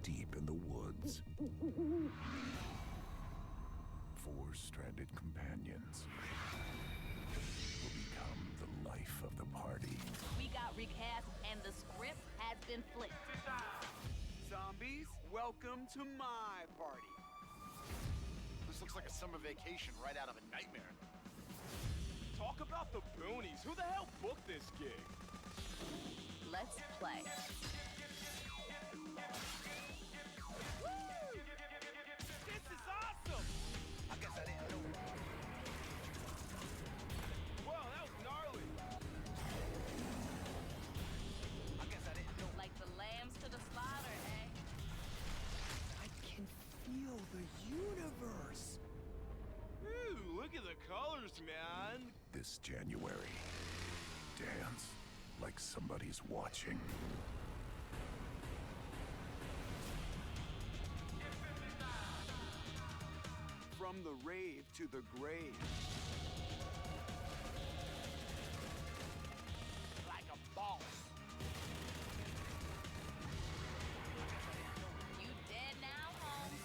deep in the woods. 4 stranded companions will become the life of the party. We got recast and the script has been flipped. Zombies, welcome to my party. This looks like a summer vacation right out of a nightmare. Talk about the boonies. Who the hell booked this gig? Let's play. This is awesome! I guess I didn't know. Whoa, that was gnarly. I guess I didn't know. Like the lambs to the slaughter, eh? I can feel the universe. Ooh, look at the colors, man. This January, dance like somebody's watching. From the rave to the grave. Like a boss. You dead now, Holmes?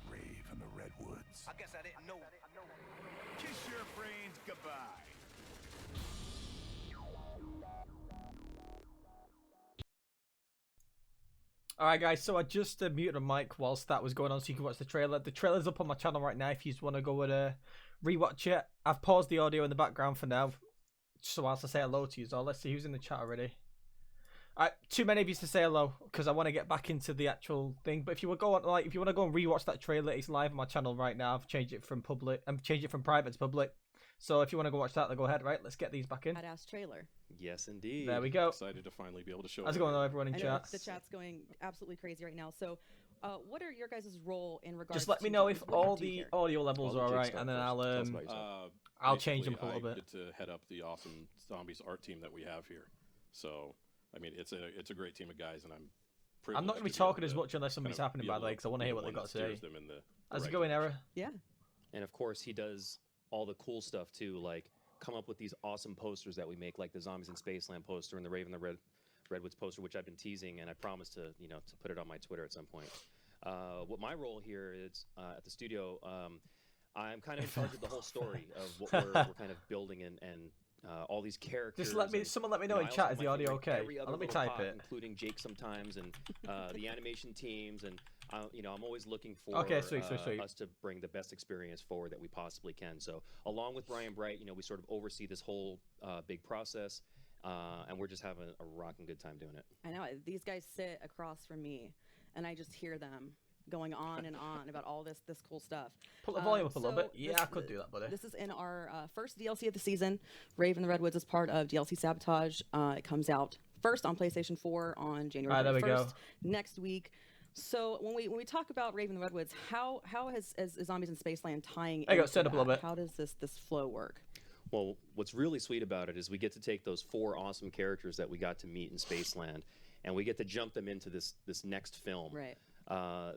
Rave in the Redwoods. I guess I didn't know. Kiss your friends goodbye. Alright guys, so I just muted a mic whilst that was going on so you can watch the trailer. The trailer's up on my channel right now if you just want to go and rewatch it. I've paused the audio in the background for now, so whilst I say hello to you all. Let's see who's in the chat already. Alright, too many of you to say hello because I want to get back into the actual thing. But if you want to go on, if you want to go and rewatch that trailer, it's live on my channel right now. I've changed it from public, changed it from private to public. So if you want to go watch that, then go ahead. Right, let's get these back in. Badass trailer. Yes, indeed. There we go. Excited to finally be able to show. How's it going, everyone in I know chat? the chat's going absolutely crazy right now. So, what are your guys' role in regards? Just let me to know if zombies? What all do you the care? audio levels are All the alright, Jake and then stuff first. Tell us about yourself. I'll change them Basically, a little I bit. get to head up the awesome Zombies art team that we have here. So, I mean, it's a great team of guys, and I'm not going to be talking as much unless something's happening, by the way, because I want to hear what they've got to say. How's it going, Era? Yeah. And of course, he does all the cool stuff too, like come up with these awesome posters that we make, like the Zombies in Spaceland poster and the Rave and the Redwoods poster, which I've been teasing, and I promise to to put it on my Twitter at some point. What my role here is at the studio, I'm kind of in charge of the whole story of what we're kind of building and all these characters. Just someone let me know in chat. Is the audio okay? Let me type it. Including Jake sometimes, and the animation teams, and I'm always looking for sweet. us to bring the best experience forward that we possibly can. So along with Brian Bright, we sort of oversee this whole big process, and we're just having a rocking good time doing it. I know these guys sit across from me, and I just hear them going on and on about all this cool stuff. Put the volume up a little so bit. Yeah, I could do that, buddy. This is in our first DLC of the season. Rave and the Redwoods is part of DLC Sabotage. It comes out first on PlayStation 4 on January 1st next week. So when we talk about Rave and the Redwoods, how is Zombies in Spaceland tying I got into set up a that? little bit. How does this flow work? Well, what's really sweet about it is we get to take those 4 awesome characters that we got to meet in Spaceland, and we get to jump them into this next film. Right.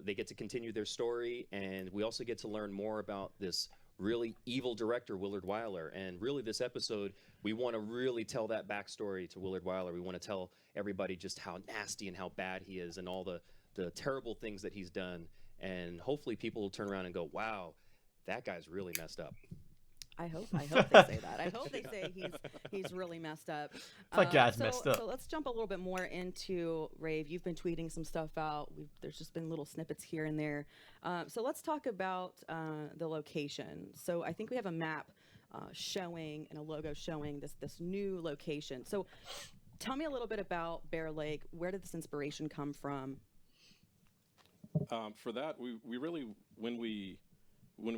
They get to continue their story, and we also get to learn more about this really evil director, Willard Wyler. And really, this episode, we want to really tell that backstory to Willard Wyler. We want to tell everybody just how nasty and how bad he is, and all the terrible things that he's done. And hopefully, people will turn around and go, "Wow, that guy's really messed up." I hope they say that. I hope they say he's really messed up. That guy's messed up. So let's jump a little bit more into Rave. You've been tweeting some stuff out. There's just been little snippets here and there. So let's talk about the location. So I think we have a map showing and a logo showing this new location. So tell me a little bit about Bear Lake. Where did this inspiration come from? For that, we really, when we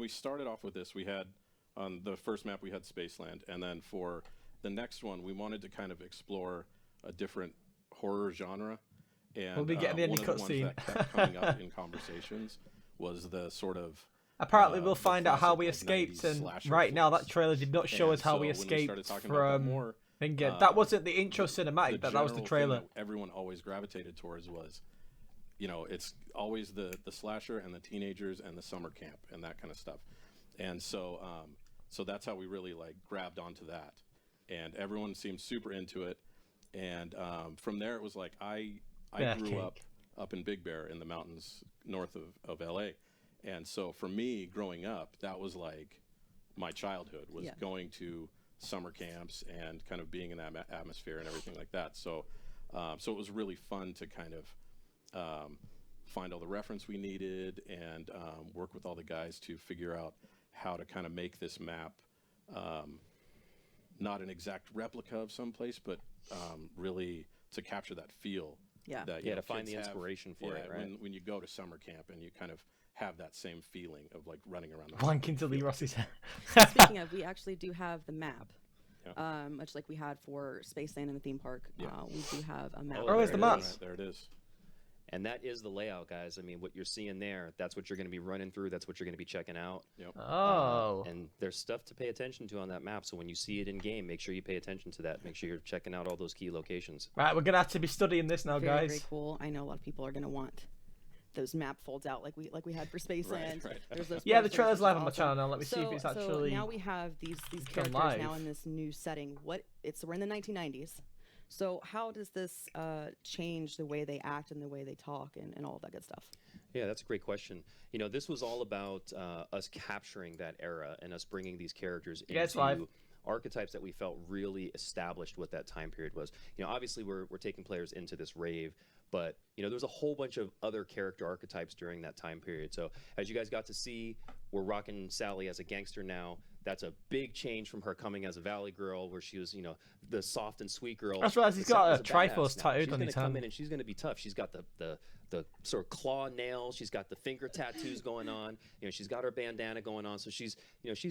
started off with this, we had on the first map we had Spaceland, and then for the next one we wanted to kind of explore a different horror genre. And we'll be getting the ending cutscene. That kept coming up in conversations was the sort of apparently we'll find out how we escaped, and right now that trailer did not show us how we escaped from Bingen. That wasn't the intro cinematic, that was the trailer. Everyone always gravitated towards was, it's always the slasher and the teenagers and the summer camp and that kind of stuff. And so so that's how we really grabbed onto that, and everyone seemed super into it. And from there, it was like I grew up in Big Bear in the mountains north of LA. And so for me, growing up, that was like my childhood, was going to summer camps and kind of being in that atmosphere and everything like that. So so it was really fun to kind of find all the reference we needed and work with all the guys to figure out how to kind of make this map not an exact replica of someplace, but really to capture that feel. Yeah. That, to find the inspiration for it, right? When you go to summer camp and you kind of have that same feeling of like running around the Wanking to Lee Ross's hair. Speaking of, we actually do have the map. Much like we had for Spaceland in the theme park, we do have a map. Oh, where's the map? There it is. And that is the layout, guys. I mean, what you're seeing there, that's what you're going to be running through. That's what you're going to be checking out. Yep. Oh. And there's stuff to pay attention to on that map. So when you see it in game, make sure you pay attention to that. Make sure you're checking out all those key locations. Right, we're going to have to be studying this now, Very, guys. very cool. I know a lot of people are going to want those map folds out like we had for Spaceland. Right. There's those Yeah, the posters, trailer's which live is on my awesome. channel now. Let me see if it's actually... So now we have these characters live. now in this new setting. We're in the 1990s. So how does this change the way they act and the way they talk and all of that good stuff? Yeah, that's a great question. You know, this was all about us capturing that era and us bringing these characters into archetypes that we felt really established what that time period was. You know, obviously we're taking players into this rave, but you know, there's a whole bunch of other character archetypes during that time period. So as you guys got to see, we're rocking Sally as a gangster now. That's a big change from her coming as a Valley girl, where she was, you know, the soft and sweet girl. That's right. He's got a Triforce tattooed on his hand. She's gonna come in and she's gonna be tough. She's got the sort of claw nails. She's got the finger tattoos going on. You know, she's got her bandana going on. So she's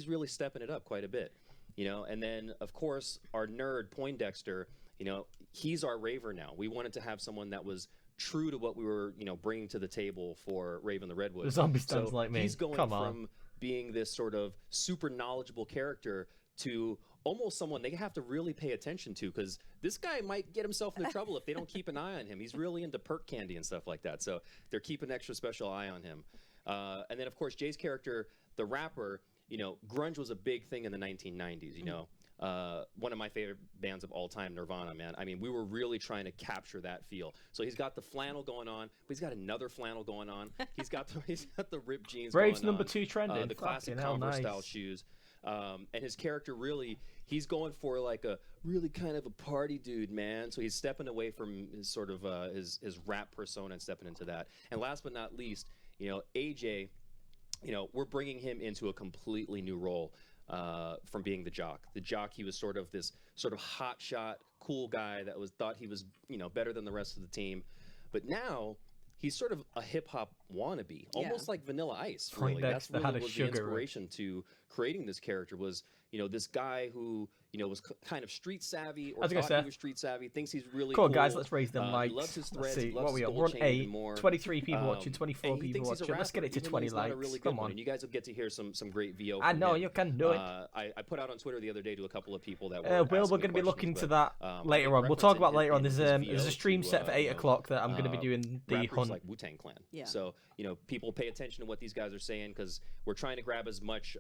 really stepping it up quite a bit. You know, and then of course our nerd Poindexter. You know, he's our raver now. We wanted to have someone that was true to what we were, you know, bringing to the table for Rave in the Redwoods. The zombie stands like me. He's going Come on. from being this sort of super knowledgeable character to almost someone they have to really pay attention to, because this guy might get himself into trouble if they don't keep an eye on him. He's really into perk candy and stuff like that, so they're keeping an extra special eye on him. And then of course Jay's character, the rapper, you know, grunge was a big thing in the 1990s, you know. One of my favorite bands of all time, Nirvana, man. I mean, we were really trying to capture that feel. So he's got the flannel going on, but he's got another flannel going on. He's got the ripped jeans Braves going on. #2 trending. The classic Fucking hell, Converse nice. style shoes. And his character really, he's going for like a really kind of a party dude, man. So he's stepping away from his sort of his rap persona and stepping into that. And last but not least, you know, AJ, you know, we're bringing him into a completely new role. From being the jock. The jock, he was sort of this sort of hotshot, cool guy that thought he was, you know, better than the rest of the team. But now he's sort of a hip hop wannabe, almost like Vanilla Ice. Really, that's really was the inspiration to creating this character. Was, you know, this guy who, you know, was kind of street savvy, or thought he was street savvy, thinks he's really cool. Guys, let's raise them likes. He loves his Let's threads. see, He loves what are we his on? gold We're on chain 8, even more. 23 people watching, 24 and he people thinks he's a watching. Let's get it to rapper, 20 even though he's likes. not a really good Come one. on. And you guys will get to hear some great VO. I from know him. you can do it. I put out on Twitter the other day to a couple of people that Will, were we're going to be looking to that later on. We'll talk about later on. There's a stream set for 8 o'clock that I'm going to be doing the rappers hunt. like Wu-Tang Clan. Yeah. So, you know, people pay attention to what these guys are saying, because we're trying to grab as much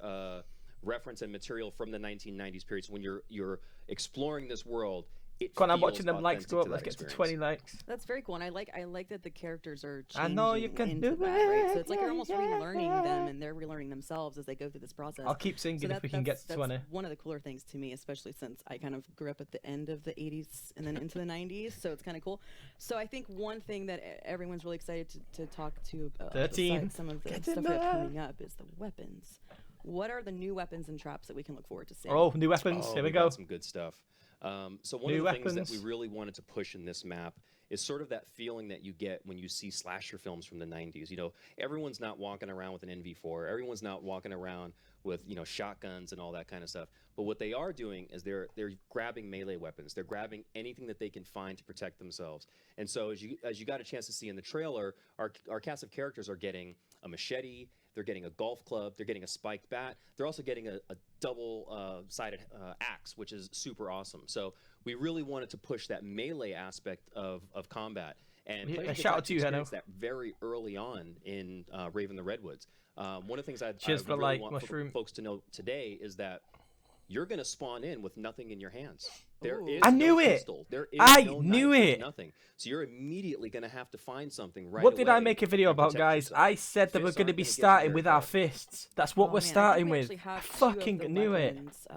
reference and material from the 1990s period. So when you're exploring this world, it Come on, I'm feels watching them likes authentic go up. to Let's that get to experience. 20 likes. That's very cool, and I like that the characters are changing I know you can into do that, right? So it, it's like you're almost yeah, relearning them, and they're relearning themselves as they go through this process. I'll keep singing So if we can get to that's 20. one of the cooler things to me, especially since I kind of grew up at the end of the 80s and then into the 90s, so it's kind of cool. So I think one thing that everyone's really excited to talk to 13. besides some of the Get stuff in we have there. coming up is the weapons. What are the new weapons and traps that we can look forward to seeing? Oh, new weapons. Here we we've go. got some good stuff. So one New of the things that weapons. we really wanted to push in this map is sort of that feeling that you get when you see slasher films from the 90s. You know, everyone's not walking around with an NV4. Everyone's not walking around with, you know, shotguns and all that kind of stuff. But what they are doing is they're grabbing melee weapons. They're grabbing anything that they can find to protect themselves. And so as you got a chance to see in the trailer, our cast of characters are getting a machete, they're getting a golf club, they're getting a spiked bat, they're also getting a double-sided axe, which is super awesome. So we really wanted to push that melee aspect of combat. And Yeah, players get shout out to you, experience Heno. that very early on in Rave in the Redwoods. One of the things I Cheers for really like, want mushroom. folks to know today is that you're going to spawn in with nothing in your hands. There Ooh. is I no knew it. pistol. There is I no knew knife. There's it. nothing. So you're immediately going to have to find something right What did I away make a video and about, protect guys? yourself. I said that we're Fists going to aren't be gonna get you starting very with our far. fists. That's what Oh, we're man, I think starting we with. actually have I two of fucking the knew it. weapons,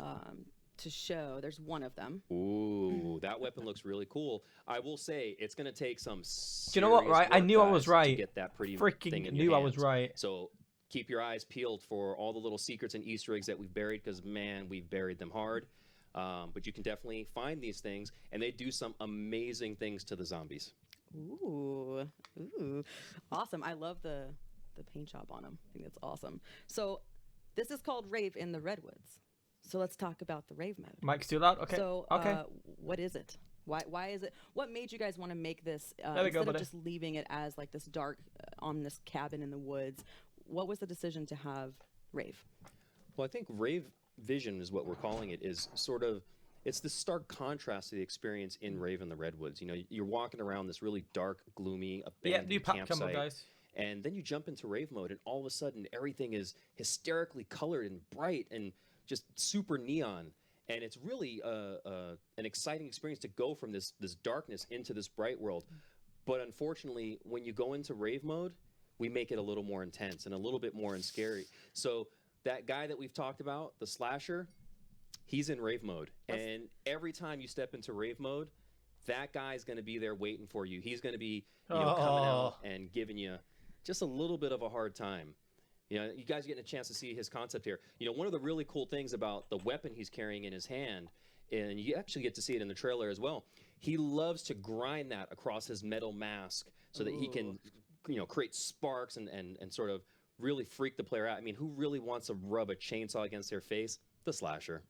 to show. There's one of them. Ooh, that weapon looks really cool. I will say it's going to take some Do you know what, serious right? I work, knew I was guys, to right. get that pretty Freaking thing in knew your I was hands. right. So keep your eyes peeled for all the little secrets and Easter eggs that we've buried, because man, we've buried them hard. But you can definitely find these things, and they do some amazing things to the zombies. Ooh, awesome! I love the paint job on them. I think that's awesome. So this is called Rave in the Redwoods. So let's talk about the Rave mode. Mike's too loud. Okay. So okay. What is it? Why is it? What made you guys want to make this There we go, instead of buddy. just leaving it as like this dark, ominous cabin in the woods? What was the decision to have Rave? Well, I think Rave Vision is what we're calling it, is sort of, it's the stark contrast to the experience in Rave in the Redwoods. You know, you're walking around this really dark, gloomy, Yeah, abandoned new pack combo, campsite, guys. and then you jump into Rave mode, and all of a sudden everything is hysterically colored and bright and just super neon. And it's really an exciting experience to go from this darkness into this bright world. But unfortunately, when you go into Rave mode, we make it a little more intense and a little bit more scary. So that guy that we've talked about, the slasher, he's in Rave mode. And every time you step into Rave mode, that guy's going to be there waiting for you. He's going to be coming out and giving you just a little bit of a hard time. You know, you guys are getting a chance to see his concept here. You know, one of the really cool things about the weapon he's carrying in his hand, and you actually get to see it in the trailer as well, he loves to grind that across his metal mask so that he can, you know, create sparks and sort of really freak the player out. I mean, who really wants to rub a chainsaw against their face? The slasher.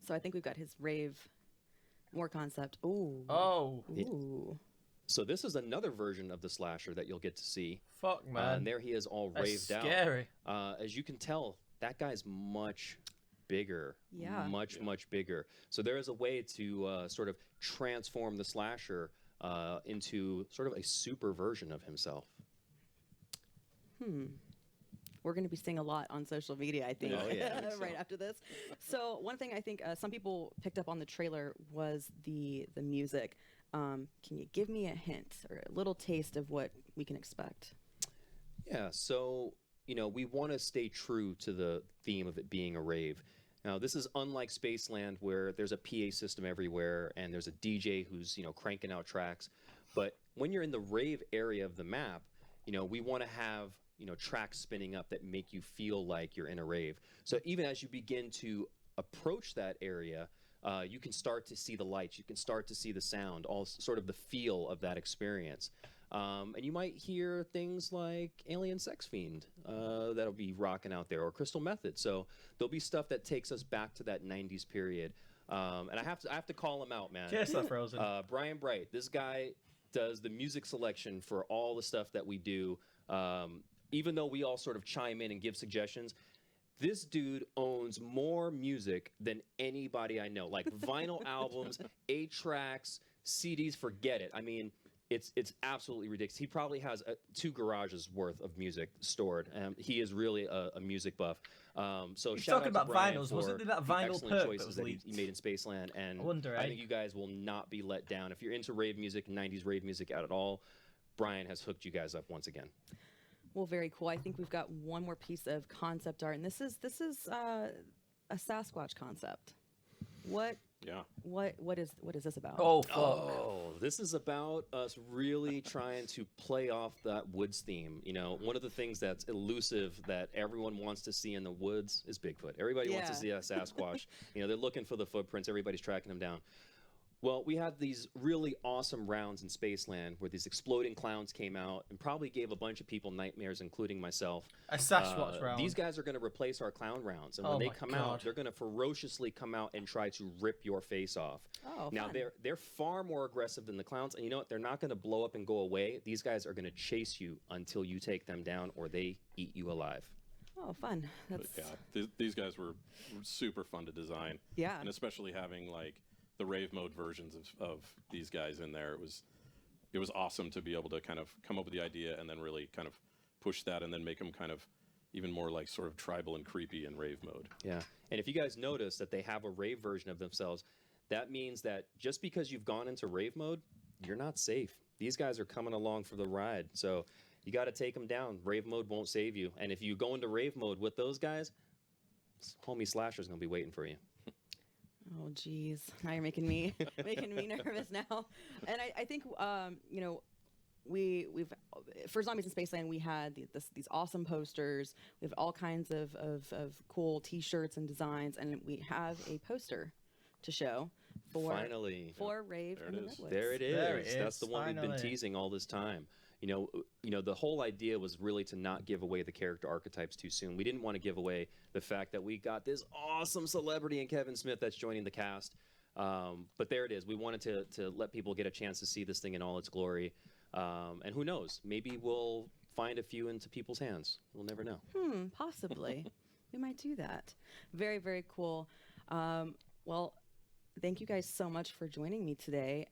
So I think we've got his Rave more concept. Ooh. Oh. Ooh. So this is another version of the slasher that you'll get to see. Fuck, man. And there he is all That's raved scary. out. As you can tell, that guy's much bigger. Yeah. Much bigger. So there is a way to sort of transform the slasher into sort of a super version of himself. We're going to be seeing a lot on social media, I think, Oh, yeah, I think so. right after this. So one thing I think some people picked up on the trailer was the music. Can you give me a hint or a little taste of what we can expect? Yeah, so, you know, we want to stay true to the theme of it being a rave. Now, this is unlike Spaceland, where there's a PA system everywhere and there's a DJ who's, you know, cranking out tracks. But when you're in the rave area of the map, you know, we want to have, you know, tracks spinning up that make you feel like you're in a rave. So even as you begin to approach that area, you can start to see the lights, you can start to see the sound, all sort of the feel of that experience. And you might hear things like Alien Sex Fiend that'll be rocking out there, or Crystal Method. So there'll be stuff that takes us back to that 90s period. And I have to call him out, man. Cheers, Frozen. Brian Bright, this guy does the music selection for all the stuff that we do. Even though we all sort of chime in and give suggestions, this dude owns more music than anybody I know. Like vinyl albums, 8-tracks, CDs, forget it. I mean, it's absolutely ridiculous. He probably has 2 garages worth of music stored. He is really a music buff. So He's shout talking out to about Brian vinyls. for Wasn't it that the vinyl excellent perk that choices was that leaked? he made in Spaceland. And I wonder, I think you guys will not be let down. If you're into rave music, 90s rave music at all, Brian has hooked you guys up once again. Well, very cool. I think we've got one more piece of concept art, and this is a Sasquatch concept. What is this about? Oh, fuck. Oh, this is about us really trying to play off that woods theme. You know, one of the things that's elusive that everyone wants to see in the woods is Bigfoot. Everybody wants to see a Sasquatch. You know, they're looking for the footprints. Everybody's tracking them down. Well, we had these really awesome rounds in Spaceland where these exploding clowns came out and probably gave a bunch of people nightmares, including myself. A Sasquatch round. These guys are going to replace our clown rounds, and Oh when they my come God. out, they're going to ferociously come out and try to rip your face off. Oh, now fun. they're far more aggressive than the clowns, and you know what? They're not going to blow up and go away. These guys are going to chase you until you take them down, or they eat you alive. Oh, fun. That's These guys were super fun to design. Yeah. And especially having like the rave mode versions of these guys in there. It was awesome to be able to kind of come up with the idea and then really kind of push that and then make them kind of even more like sort of tribal and creepy in rave mode. Yeah, and if you guys notice that they have a rave version of themselves, that means that just because you've gone into Rave mode, you're not safe. These guys are coming along for the ride. So you got to take them down. Rave mode won't save you. And if you go into Rave mode with those guys, homie Slasher's going to be waiting for you. Oh, geez. Now you're making me nervous now. And I think, you know, we've for Zombies in Spaceland, we had these awesome posters. We have all kinds of cool T-shirts and designs, and we have a poster to show for Rave and the Redwoods. There it is. There it is. That's the one we've been Finally. teasing all this time. You know, the whole idea was really to not give away the character archetypes too soon. We didn't want to give away the fact that we got this awesome celebrity in Kevin Smith that's joining the cast. But there it is. We wanted to let people get a chance to see this thing in all its glory. And who knows? Maybe we'll find a few into people's hands. We'll never know. Possibly. We might do that. Very, very cool. Well, thank you guys so much for joining me today.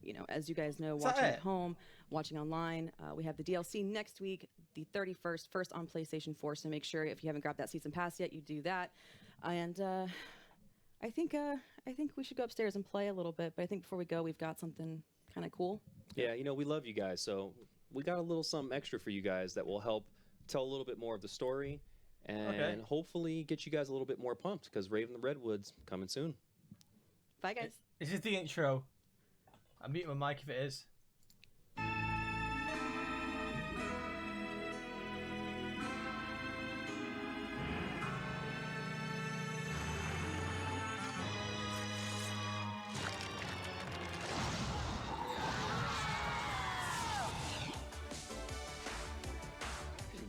You know, as you guys know, watching at home, watching online, we have the DLC next week, the 31st, first on PlayStation 4. So make sure if you haven't grabbed that season pass yet, you do that. And I think we should go upstairs and play a little bit. But I think before we go, we've got something kind of cool. Yeah, you know, we love you guys. So we got a little something extra for you guys that will help tell a little bit more of the story and hopefully get you guys a little bit more pumped because Rave and the Redwoods coming soon. Bye, guys. Is this the intro? I'm muting my mic if it is. Hey,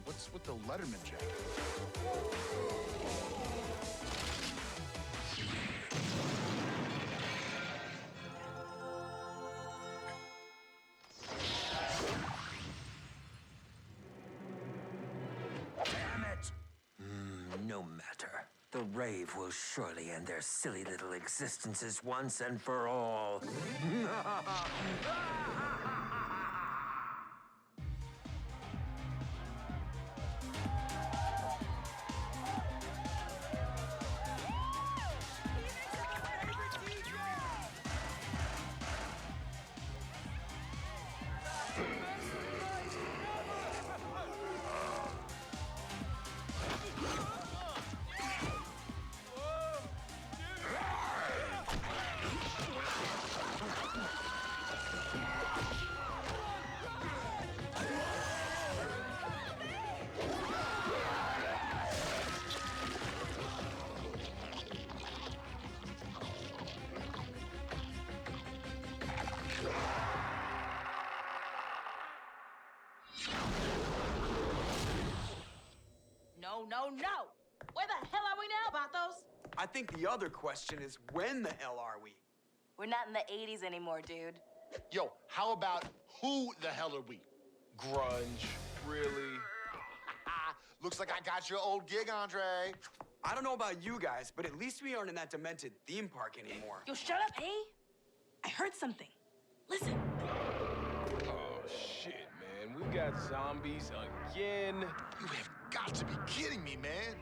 what's with the Letterman jacket? No matter. The Rave will surely end their silly little existences once and for all. No. Where the hell are we now, Bathos? I think the other question is, when the hell are we? We're not in the 80s anymore, dude. Yo, how about who the hell are we? Grunge. Really? Looks like I got your old gig, Andre. I don't know about you guys, but at least we aren't in that demented theme park anymore. Yo, shut up, hey? I heard something. Listen. Oh, shit, man. We got zombies again. You have got to be kidding me, man.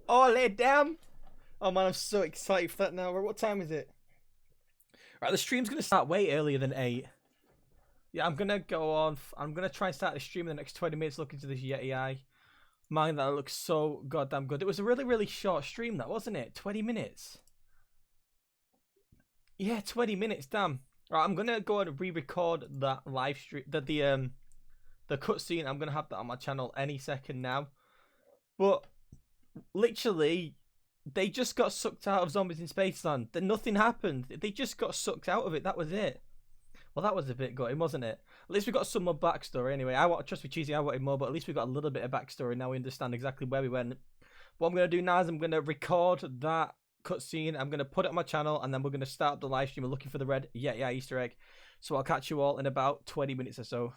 Oh, lay it down. Oh man, I'm so excited for that now. What time is it? Right, the stream's gonna start way earlier than 8. Yeah, I'm gonna go on. I'm gonna try and start the stream in the next 20 minutes looking to this Yeti Eye. Man, that looks so goddamn good. It was a really, really short stream, that wasn't it? 20 minutes. Yeah, 20 minutes. Damn. Right, I'm gonna go and re-record that live stream. The cutscene. I'm gonna have that on my channel any second now. But literally, they just got sucked out of Zombies in Spaceland. Then nothing happened. They just got sucked out of it. That was it. Well, that was a bit gutting, wasn't it? At least we got some more backstory anyway. Trust me, Cheesy, I wanted more, but at least we got a little bit of backstory. Now we understand exactly where we went. What I'm going to do now is I'm going to record that cutscene. I'm going to put it on my channel, and then we're going to start the live stream looking for the red Yeti Eye Easter egg. So I'll catch you all in about 20 minutes or so.